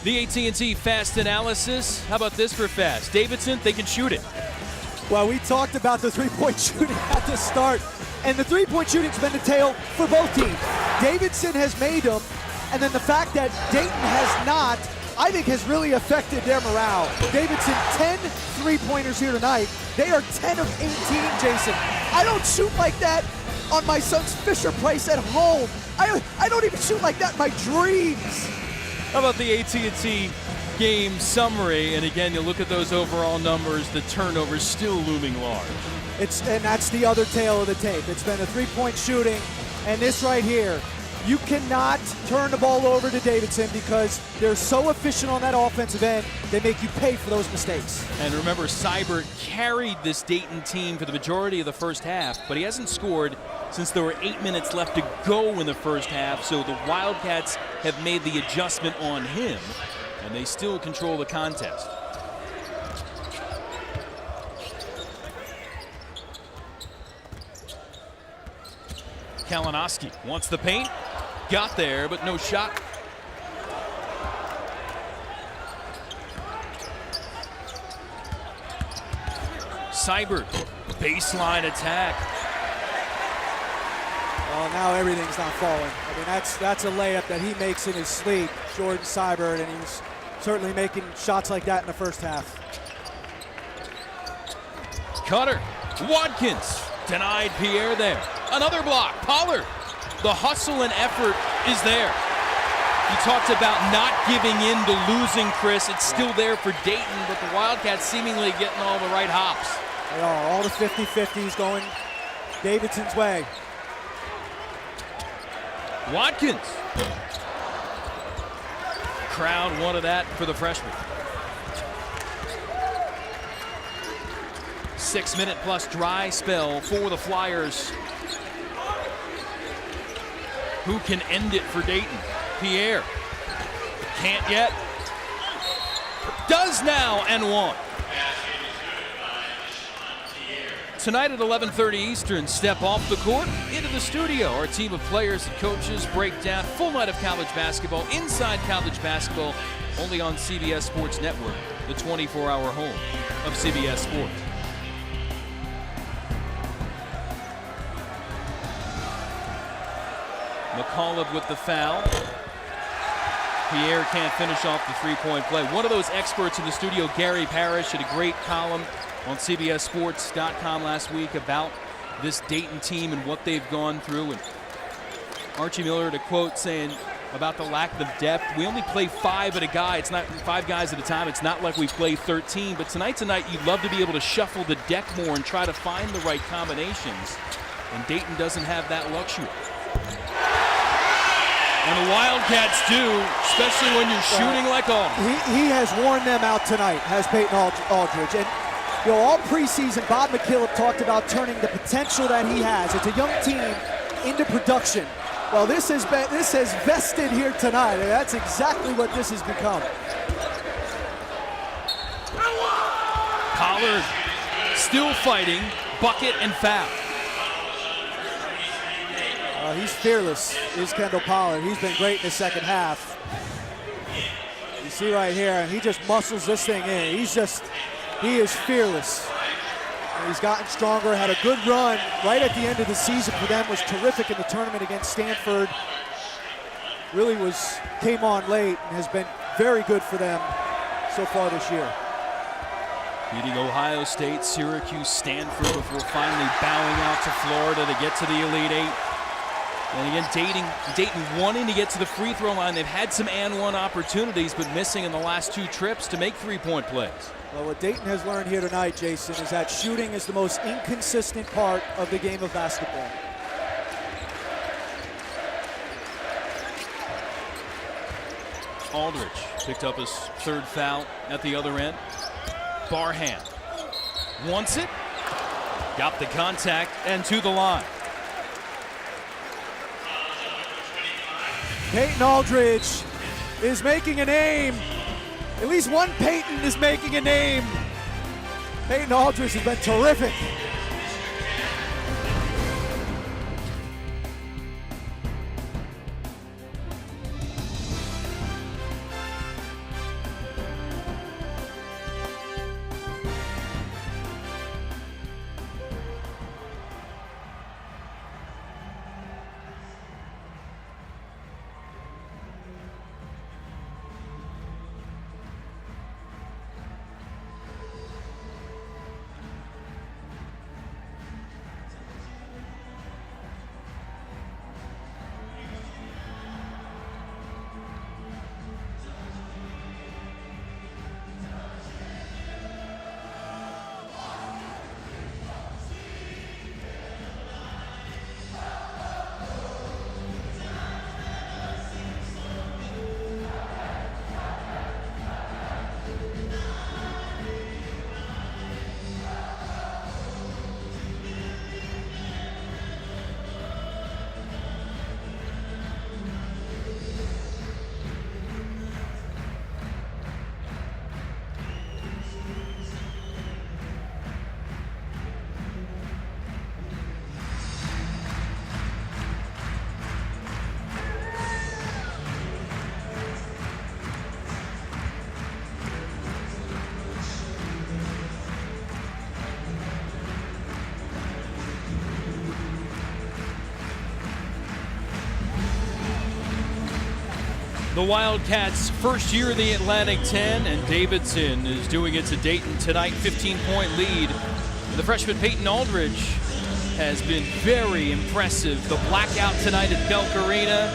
The AT&T Fast Analysis. How about this for fast? Davidson, they can shoot it. Well, we talked about the three-point shooting at the start, and the three-point shooting's been the tale for both teams. Davidson has made them, and then the fact that Dayton has not, I think, has really affected their morale. Davidson, 10 three-pointers here tonight. They are 10 of 18, Jason. I don't shoot like that on my son's Fisher Price at home. I don't even shoot like that in my dreams. How about the AT&T game summary? And again, you look at those overall numbers, the turnovers still looming large. And that's the other tail of the tape. It's been a three-point shooting, and this right here, you cannot turn the ball over to Davidson because they're so efficient on that offensive end, they make you pay for those mistakes. And remember, Seibert carried this Dayton team for the majority of the first half, but he hasn't scored since there were 8 minutes left to go in the first half, so the Wildcats have made the adjustment on him, and they still control the contest. Kalinowski wants the paint. Got there, but no shot. Seibert, baseline attack. Well, now everything's not falling. I mean, that's a layup that he makes in his sleep, Jordan Seibert, and he was certainly making shots like that in the first half. Cutter, Watkins, denied Pierre there. Another block, Pollard. The hustle and effort is there. You talked about not giving in to losing, Chris. It's still there for Dayton, but the Wildcats seemingly getting all the right hops. They are. All the 50-50s going Davidson's way. Watkins. Crowd wanted that for the freshman. 6-minute plus dry spell for the Flyers. Who can end it for Dayton? Pierre. Can't yet. Does now and won. Tonight at 11:30 Eastern, step off the court into the studio. Our team of players and coaches break down full night of college basketball, inside college basketball, only on CBS Sports Network, the 24-hour home of CBS Sports. McCullough with the foul. Pierre can't finish off the three-point play. One of those experts in the studio, Gary Parrish, had a great column on CBSSports.com last week about this Dayton team and what they've gone through. And Archie Miller had a quote saying about the lack of depth. We only play 5 at a guy. It's not 5 guys at a time. It's not like we play 13. But tonight's a night you'd love to be able to shuffle the deck more and try to find the right combinations. And Dayton doesn't have that luxury. And the Wildcats do, especially when you're shooting like Aldridge. He has worn them out tonight, has Peyton Aldridge. And you know, all preseason, Bob McKillop talked about turning the potential that he has. It's a young team into production. Well, this has vested here tonight, and that's exactly what this has become. Pollard still fighting, bucket and foul. He's fearless, is Kendall Pollard. He's been great in the second half. You see right here, he just muscles this thing in. He is fearless. And he's gotten stronger, had a good run right at the end of the season for them, was terrific in the tournament against Stanford. Really came on late and has been very good for them so far this year. Beating Ohio State, Syracuse, Stanford before finally bowing out to Florida to get to the Elite Eight. And again, Dayton wanting to get to the free throw line. They've had some and one opportunities, but missing in the last 2 trips to make three-point plays. Well, what Dayton has learned here tonight, Jason, is that shooting is the most inconsistent part of the game of basketball. Aldridge picked up his 3rd foul at the other end. Barham wants it, got the contact, and to the line. Peyton Aldridge is making a name. At least one Peyton is making a name. Peyton Aldridge has been terrific. The Wildcats' first year in the Atlantic 10, and Davidson is doing it to Dayton tonight. 15-point lead. The freshman Peyton Aldridge has been very impressive. The blackout tonight at Belk Arena.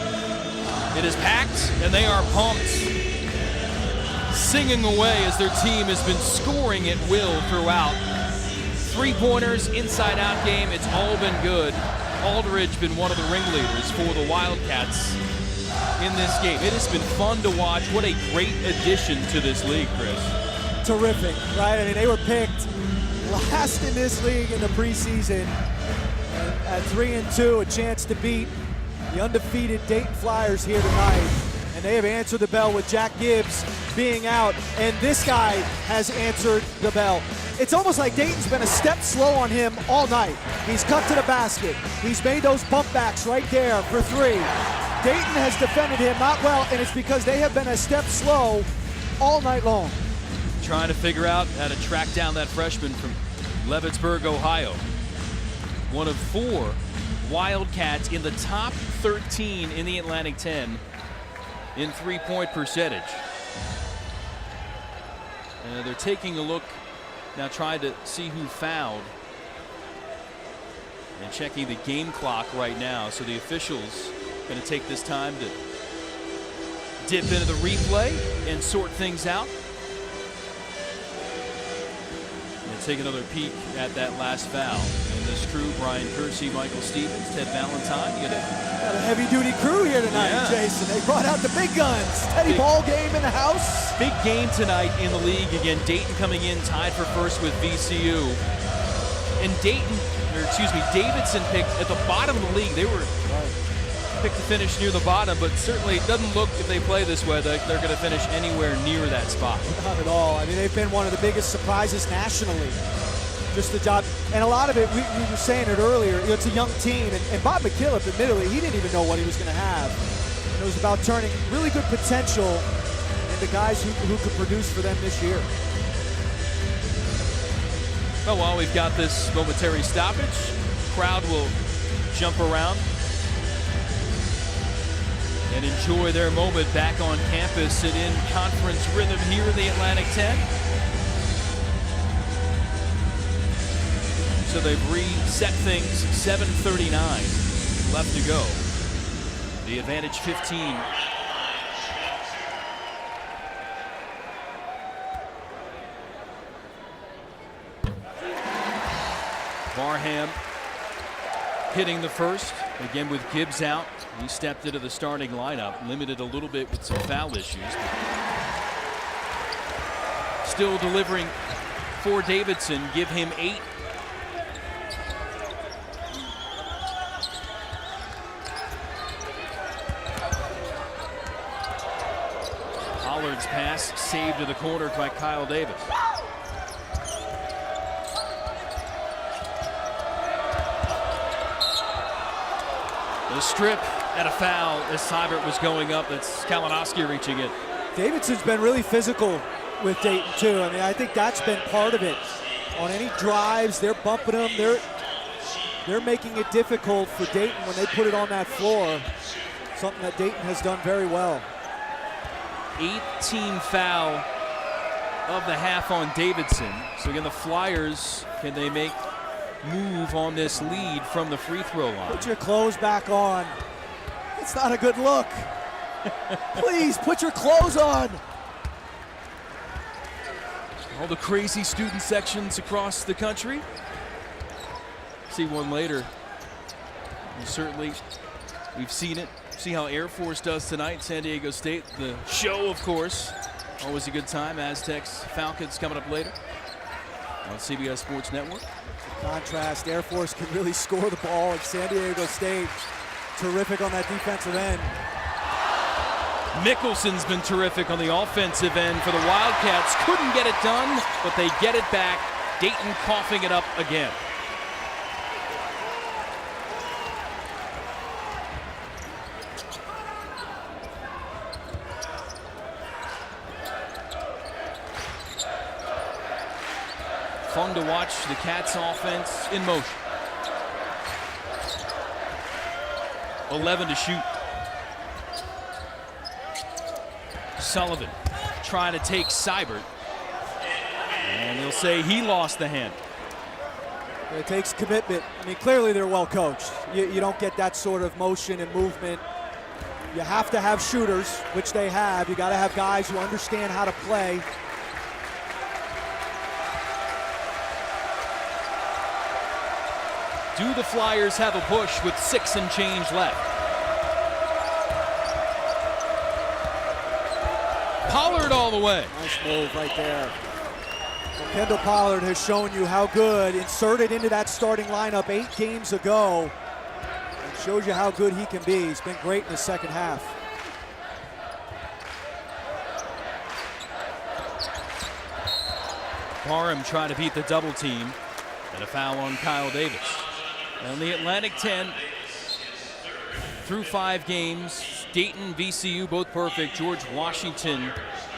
It is packed, and they are pumped, singing away as their team has been scoring at will throughout. Three-pointers, inside-out game, it's all been good. Aldridge been one of the ringleaders for the Wildcats in this game. It has been fun to watch. What a great addition to this league, Chris. Terrific, right? I mean, they were picked last in this league in the preseason. And at 3-2, a chance to beat the undefeated Dayton Flyers here tonight. And they have answered the bell with Jack Gibbs being out, and this guy has answered the bell. It's almost like Dayton's been a step slow on him all night. He's cut to the basket. He's made those bump backs right there for three. Dayton has defended him not well, and it's because they have been a step slow all night long. Trying to figure out how to track down that freshman from Leavittsburg, Ohio. One of 4 Wildcats in the top 13 in the Atlantic 10 in three-point percentage. And they're taking a look now, trying to see who fouled and checking the game clock right now. So the officials going to take this time to dip into the replay and sort things out. And take another peek at that last foul. And this crew, Brian Kersey, Michael Stevens, Ted Valentine. Got a heavy-duty crew here tonight, yeah. Jason. They brought out the big guns. Teddy ball game in the house. Big game tonight in the league. Again, Dayton coming in tied for first with VCU. And Davidson picked at the bottom of the league. They were picked to finish near the bottom, but certainly it doesn't look, if they play this way, that they're going to finish anywhere near that spot. Not at all. I mean, they've been one of the biggest surprises nationally. Just the job, and a lot of it, we were saying it earlier, it's a young team, and Bob McKillop, admittedly, he didn't even know what he was going to have. And it was about turning really good potential into guys who could produce for them this year. Well, while we've got this momentary stoppage, crowd will jump around and enjoy their moment back on campus and in conference rhythm here in the Atlantic 10. So they've reset things, 7:39 left to go. The advantage 15. Barham hitting the first, again with Gibbs out. He stepped into the starting lineup, limited a little bit with some foul issues. Still delivering for Davidson, give him 8. Pollard's pass saved to the corner by Kyle Davis. The strip at a foul as Seibert was going up. That's Kalinowski reaching it. Davidson's been really physical with Dayton too. I mean, I think that's been part of it. On any drives, they're bumping them. They're making it difficult for Dayton when they put it on that floor. Something that Dayton has done very well. 18 foul of the half on Davidson. So again, the Flyers, can they make move on this lead from the free throw line? Put your clothes back on. It's not a good look. Please put your clothes on. All the crazy student sections across the country. See one later. And certainly, we've seen it. See how Air Force does tonight. San Diego State, the show, of course. Always a good time. Aztecs, Falcons coming up later on CBS Sports Network. Contrast, Air Force can really score the ball at San Diego State. Terrific on that defensive end. Mickelson's been terrific on the offensive end for the Wildcats. Couldn't get it done, but they get it back. Dayton coughing it up again. Fun to watch the Cats offense in motion. 11 to shoot. Sullivan trying to take Seibert. And they'll say he lost the hand. It takes commitment. I mean, clearly they're well coached. You don't get that sort of motion and movement. You have to have shooters, which they have. You got to have guys who understand how to play. Do the Flyers have a push with 6 and change left? Pollard all the way. Nice move right there. Well, Kendall Pollard has shown you how good, inserted into that starting lineup 8 games ago. And shows you how good he can be. He's been great in the second half. Parham trying to beat the double team. And a foul on Kyle Davis. And the Atlantic 10 through 5 games. Dayton, VCU, both perfect. George Washington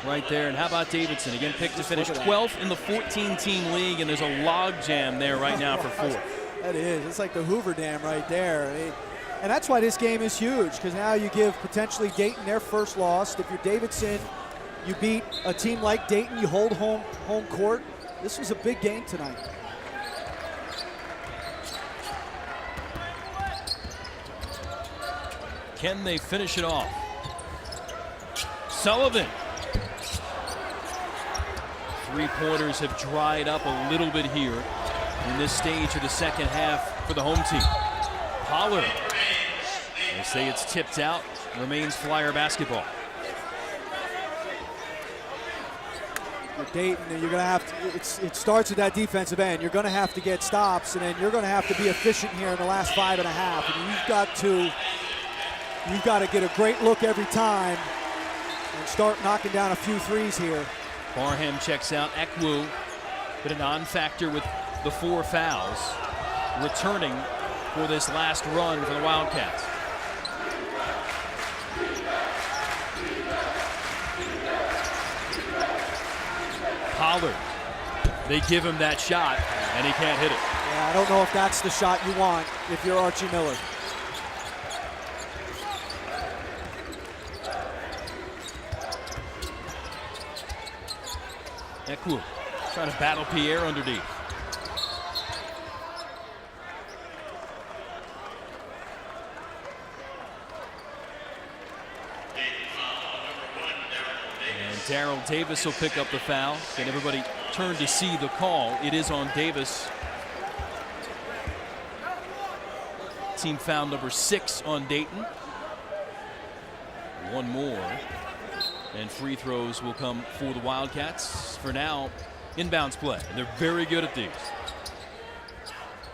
right there. And how about Davidson? Again, picked to finish 12th in the 14-team league, and there's a log jam there right now for 4th. That is. It's like the Hoover Dam right there. And that's why this game is huge, because now you give potentially Dayton their first loss. If you're Davidson, you beat a team like Dayton, you hold home court. This was a big game tonight. Can they finish it off? Sullivan. 3-pointers have dried up a little bit here in this stage of the second half for the home team. Pollard. They say it's tipped out. Remains Flyer basketball. For Dayton, you're going to have to, it starts at that defensive end. You're going to have to get stops, and then you're going to have to be efficient here in the last 5.5. And you've got to get a great look every time and start knocking down a few threes here. Parham checks out. Ekwu, but a non-factor with the 4 fouls, returning for this last run for the Wildcats. Pollard, they give him that shot, and he can't hit it. Yeah, I don't know if that's the shot you want if you're Archie Miller. Ekwu trying to battle Pierre underneath. And Daryl Davis will pick up the foul. And everybody turn to see the call. It is on Davis. Team foul number 6 on Dayton. One more. And free throws will come for the Wildcats. For now, inbounds play. And they're very good at these.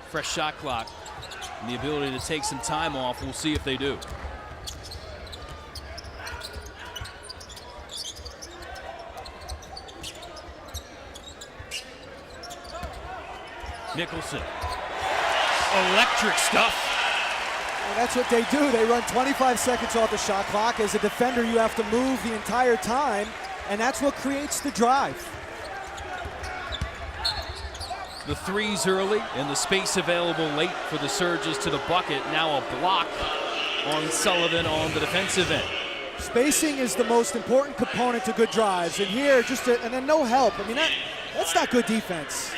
Fresh shot clock and the ability to take some time off. We'll see if they do. Nicholson. Electric stuff. And that's what they do. They run 25 seconds off the shot clock. As a defender, you have to move the entire time, and that's what creates the drive. The threes early and the space available late for the Surges to the bucket. Now a block on Sullivan on the defensive end. Spacing is the most important component to good drives, and here and then no help. I mean, that's not good defense.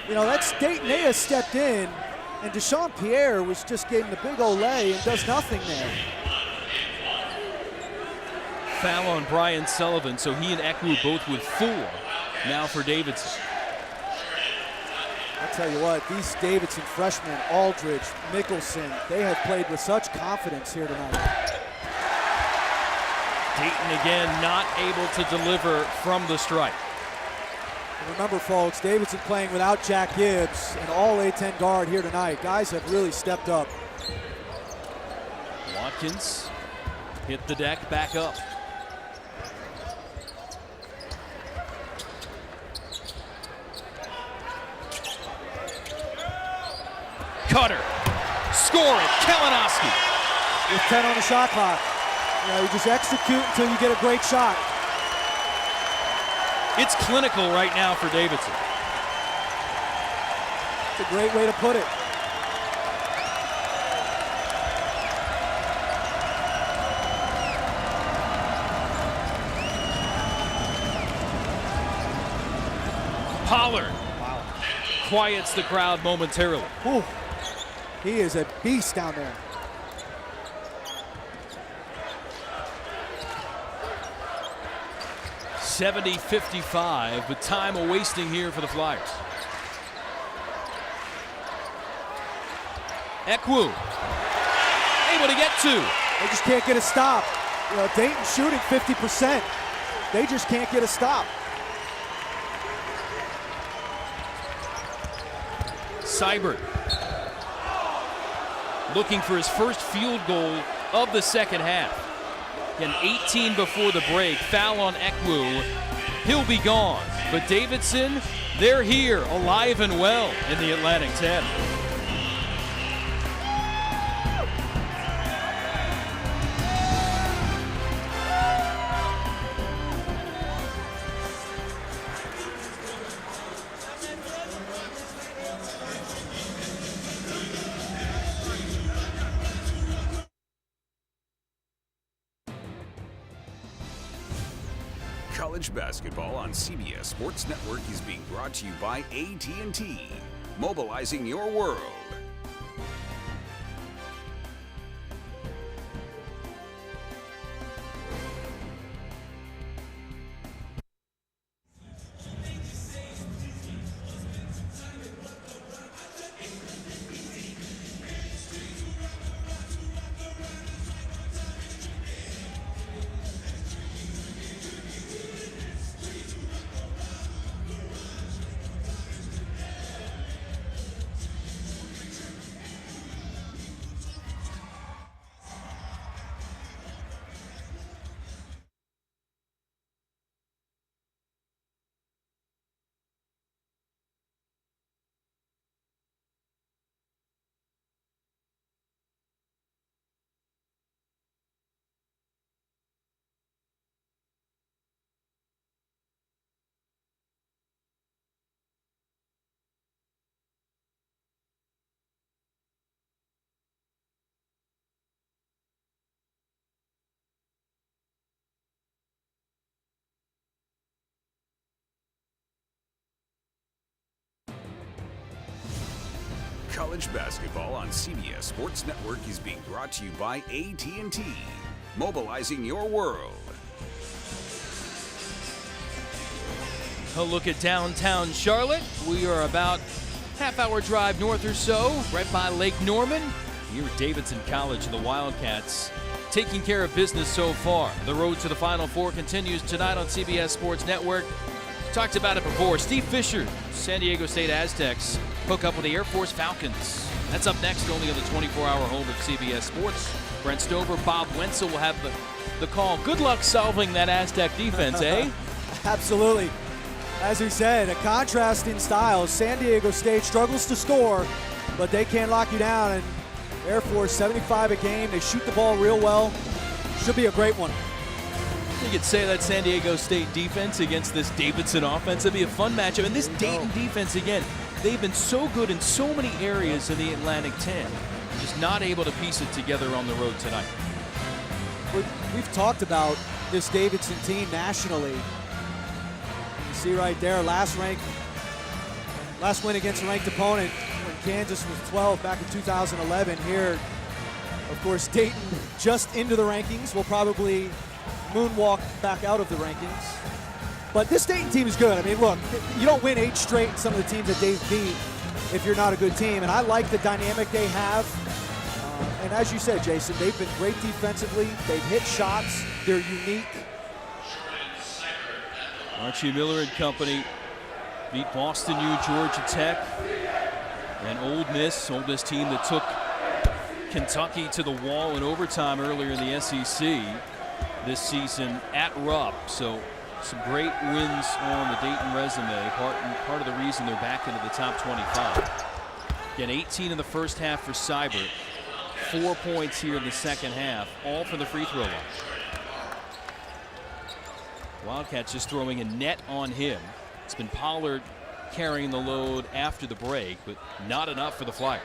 You know, that's Dayton. They has stepped in, and Deshaun Pierre was just getting the big ole and does nothing there. Foul on Brian Sullivan, so he and Ekwu both with 4 now for Davidson. I'll tell you what, these Davidson freshmen, Aldridge, Mickelson, they have played with such confidence here tonight. Dayton again not able to deliver from the strike. And remember, folks, Davidson playing without Jack Gibbs, an all A-10 guard here tonight. Guys have really stepped up. Watkins hit the deck, back up. Cutter, score it, Kalinowski. With 10 on the shot clock. You know, you just execute until you get a great shot. It's clinical right now for Davidson. It's a great way to put it. Pollard quiets the crowd momentarily. Ooh, he is a beast down there. (70-55), but time a wasting here for the Flyers. Ekwu able to get two. They just can't get a stop. You know, Dayton shooting 50%. They just can't get a stop. Seibert looking for his first field goal of the second half. Again, 18 before the break. Foul on Ekwu. He'll be gone. But Davidson, they're here, alive and well in the Atlantic 10. College basketball on CBS Sports Network is being brought to you by AT&T, mobilizing your world. College basketball on CBS Sports Network is being brought to you by AT&T, mobilizing your world. A look at downtown Charlotte. We are about half-hour drive north or so, right by Lake Norman. Here at Davidson College, the Wildcats taking care of business so far. The road to the Final Four continues tonight on CBS Sports Network. Talked about it before. Steve Fisher, San Diego State Aztecs, hook up with the Air Force Falcons. That's up next, only on the 24-hour home of CBS Sports. Brent Stover, Bob Wenzel will have the call. Good luck solving that Aztec defense, eh? Absolutely. As we said, a contrast in styles. San Diego State struggles to score, but they can't lock you down. And Air Force, 75 a game. They shoot the ball real well. Should be a great one. You could say that San Diego State defense against this Davidson offense. It'd be a fun matchup. And this Dayton defense, again, they've been so good in so many areas in the Atlantic 10. Just not able to piece it together on the road tonight. We've talked about this Davidson team nationally. You see right there, last win against a ranked opponent when Kansas was 12 back in 2011. Here, of course, Dayton just into the rankings. Will probably moonwalk back out of the rankings. But this Dayton team is good. I mean, look, you don't win 8 straight in some of the teams that they've beat if you're not a good team. And I like the dynamic they have. And as you said, Jason, they've been great defensively. They've hit shots. They're unique. Archie Miller and company beat Boston U, Georgia Tech, and Ole Miss team that took Kentucky to the wall in overtime earlier in the SEC this season at Rupp. So some great wins on the Dayton resume. Part of the reason they're back into the top 25. Again, 18 in the first half for Seibert. 4 points here in the second half, all from the free throw line. Wildcats just throwing a net on him. It's been Pollard carrying the load after the break, but not enough for the Flyers.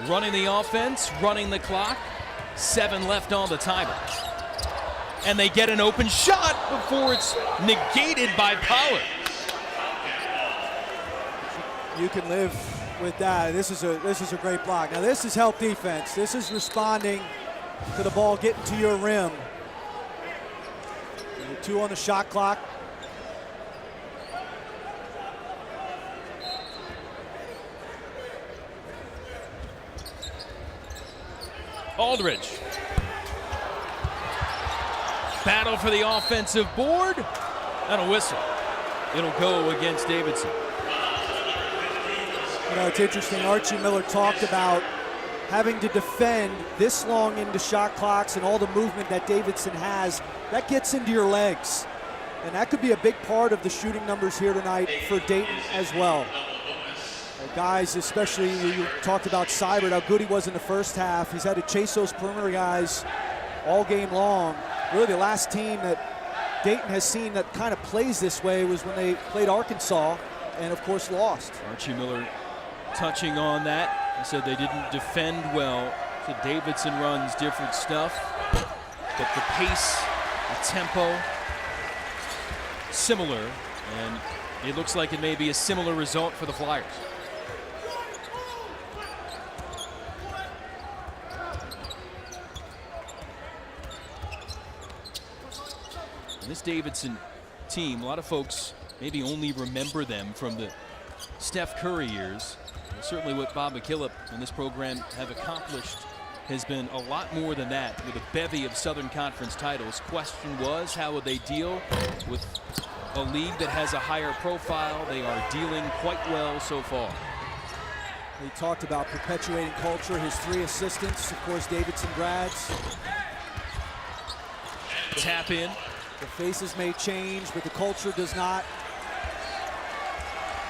running the offense, running the clock. 7 left on the timer. And they get an open shot before it's negated by Pollard. You can live with that. This is a great block. Now this is help defense. This is responding to the ball getting to your rim. 2 on the shot clock. Aldridge. Battle for the offensive board. And a whistle. It'll go against Davidson. You know, it's interesting. Archie Miller talked about having to defend this long into shot clocks and all the movement that Davidson has. That gets into your legs. And that could be a big part of the shooting numbers here tonight for Dayton as well. Guys, especially you talked about Seibert, how good he was in the first half. He's had to chase those perimeter guys all game long. Really the last team that Dayton has seen that kind of plays this way was when they played Arkansas and of course lost. Archie Miller touching on that. He said they didn't defend well. So Davidson runs different stuff, but the pace, the tempo, similar, and it looks like it may be a similar result for the Flyers. And this Davidson team, a lot of folks maybe only remember them from the Steph Curry years. Certainly what Bob McKillop and this program have accomplished has been a lot more than that, with a bevy of Southern Conference titles. Question was, how would they deal with a league that has a higher profile? They are dealing quite well so far. He talked about perpetuating culture. His 3 assistants, of course, Davidson grads. Tap in. The faces may change, but the culture does not.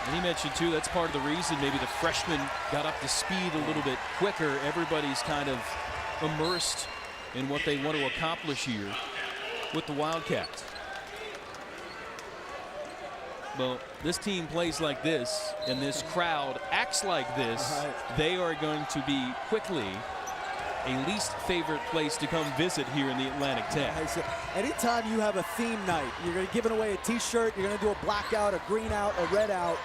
And he mentioned, too, that's part of the reason maybe the freshmen got up to speed a little bit quicker. Everybody's kind of immersed in what they want to accomplish here with the Wildcats. Well, this team plays like this, and this crowd acts like this. Right. They are going to be quickly a least favorite place to come visit here in the Atlantic 10. Anytime you have a theme night, you're going to give away a t-shirt, you're going to do a black out, a green out, a red out.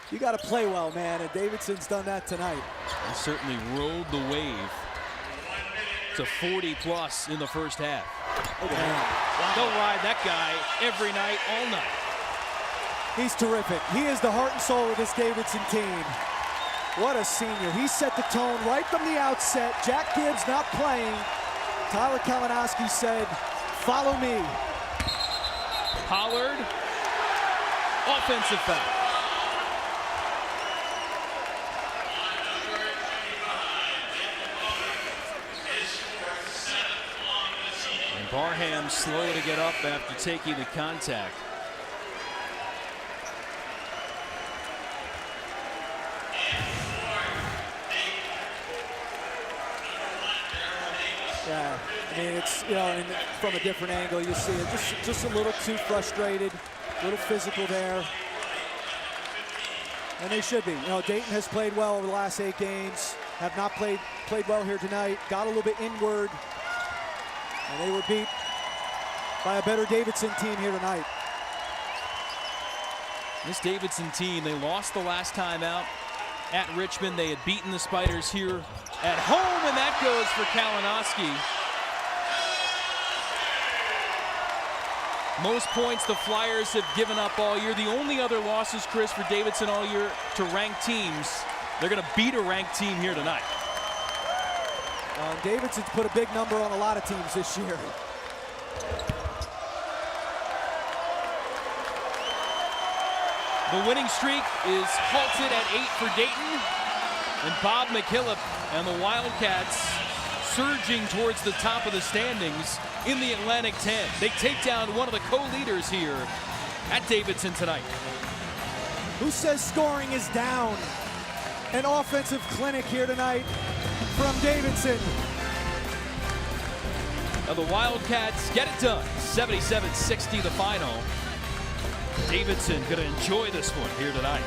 You got to play well, man, and Davidson's done that tonight. They certainly rode the wave to 40+ in the first half. Oh, wow. They'll ride that guy every night, all night. He's terrific. He is the heart and soul of this Davidson team. What a senior. He set the tone right from the outset. Jack Gibbs not playing. Tyler Kalinowski said, follow me. Pollard, offensive foul. And Barham slow to get up after taking the contact. Yeah, I mean, it's, you know, and from a different angle, you see it just a little too frustrated, a little physical there. And they should be. You know, Dayton has played well over the last 8 games, have not played well here tonight, got a little bit inward, and they were beat by a better Davidson team here tonight. This Davidson team, they lost the last time out at Richmond. They had beaten the Spiders here at home, and that goes for Kalinowski. Most points the Flyers have given up all year. The only other losses, Chris, for Davidson all year to ranked teams. They're going to beat a ranked team here tonight. Davidson's put a big number on a lot of teams this year. The winning streak is halted at 8 for Dayton, and Bob McKillop and the Wildcats surging towards the top of the standings in the Atlantic 10. They take down one of the co-leaders here at Davidson tonight. Who says scoring is down? An offensive clinic here tonight from Davidson. Now the Wildcats get it done. 77-60 the final. Davidson going to enjoy this one here tonight.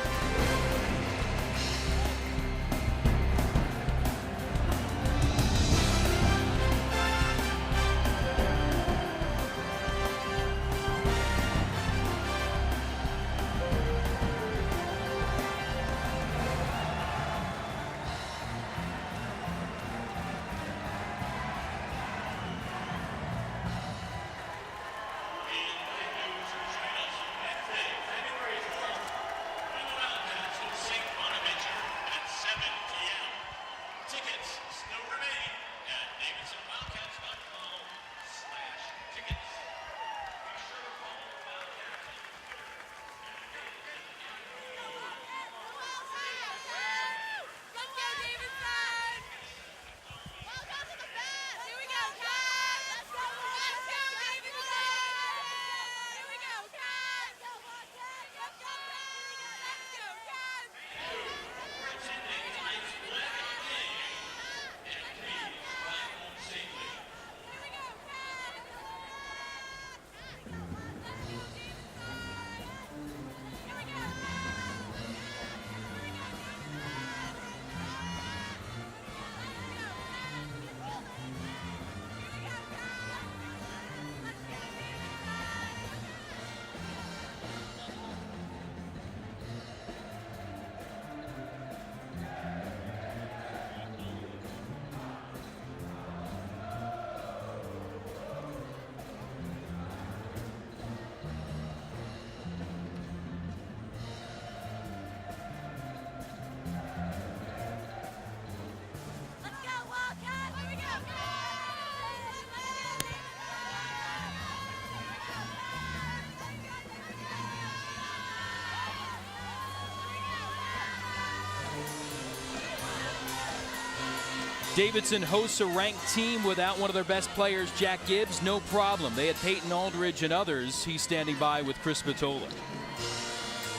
Davidson hosts a ranked team without one of their best players, Jack Gibbs. No problem. They had Peyton Aldridge and others. He's standing by with Chris Matola.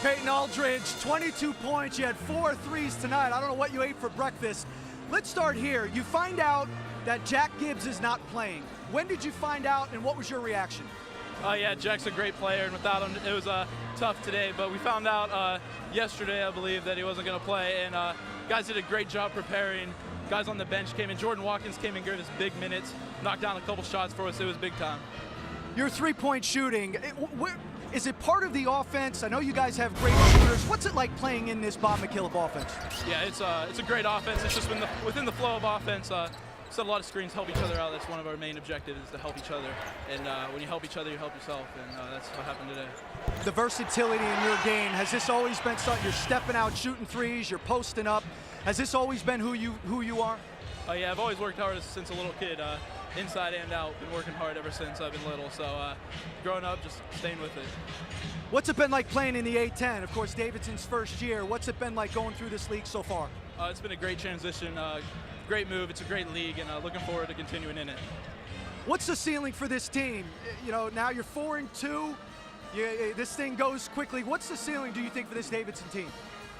Peyton Aldridge, 22 points. You had 4 threes tonight. I don't know what you ate for breakfast. Let's start here. You find out that Jack Gibbs is not playing. When did you find out, and what was your reaction? Yeah, Jack's a great player, and without him, it was tough today. But we found out yesterday, I believe, that he wasn't going to play, and guys did a great job preparing. Guys on the bench came in. Jordan Watkins came in, gave us big minutes, knocked down a couple shots for us. It was big time. Your 3-point shooting, is it part of the offense? I know you guys have great shooters. What's it like playing in this Bob McKillop offense? Yeah, it's a great offense. It's just within the flow of offense. Set a lot of screens, help each other out. That's one of our main objectives, is to help each other. And when you help each other, you help yourself, and that's what happened today. The versatility in your game, has this always been something? You're stepping out, shooting threes, you're posting up. Has this always been who you are? Yeah, I've always worked hard since a little kid, inside and out. Been working hard ever since I've been little. So growing up, just staying with it. What's it been like playing in the A-10? Of course, Davidson's first year. What's it been like going through this league so far? It's been a great transition. Great move. It's a great league, and looking forward to continuing in it. What's the ceiling for this team? You know, now you're 4-2. This thing goes quickly. What's the ceiling, do you think, for this Davidson team?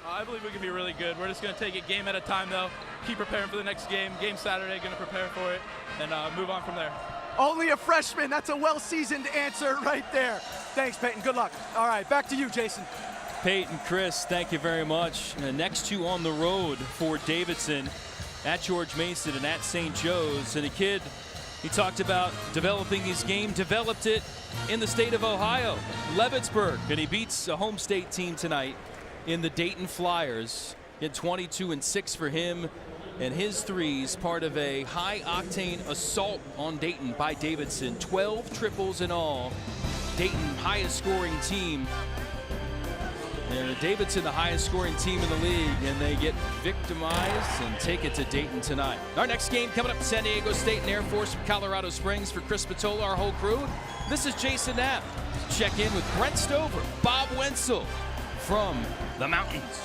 I believe we can be really good. We're just going to take it game at a time, though. Keep preparing for the next game. Game Saturday, going to prepare for it, and move on from there. Only a freshman. That's a well-seasoned answer right there. Thanks, Peyton. Good luck. All right, back to you, Jason. Peyton, Chris, thank you very much. The next two on the road for Davidson, at George Mason and at St. Joe's. And a kid, he talked about developing his game, developed it in the state of Ohio, Leavittsburg, and he beats a home state team tonight in the Dayton Flyers. Get 22 and 6 for him, and his threes part of a high-octane assault on Dayton by Davidson. 12 triples in all. Dayton, highest-scoring team. And Davidson, the highest-scoring team in the league, and they get victimized and take it to Dayton tonight. Our next game coming up, San Diego State and Air Force from Colorado Springs. For Chris Matola, our whole crew, this is Jason Knapp. Check in with Brent Stover, Bob Wenzel from the mountains.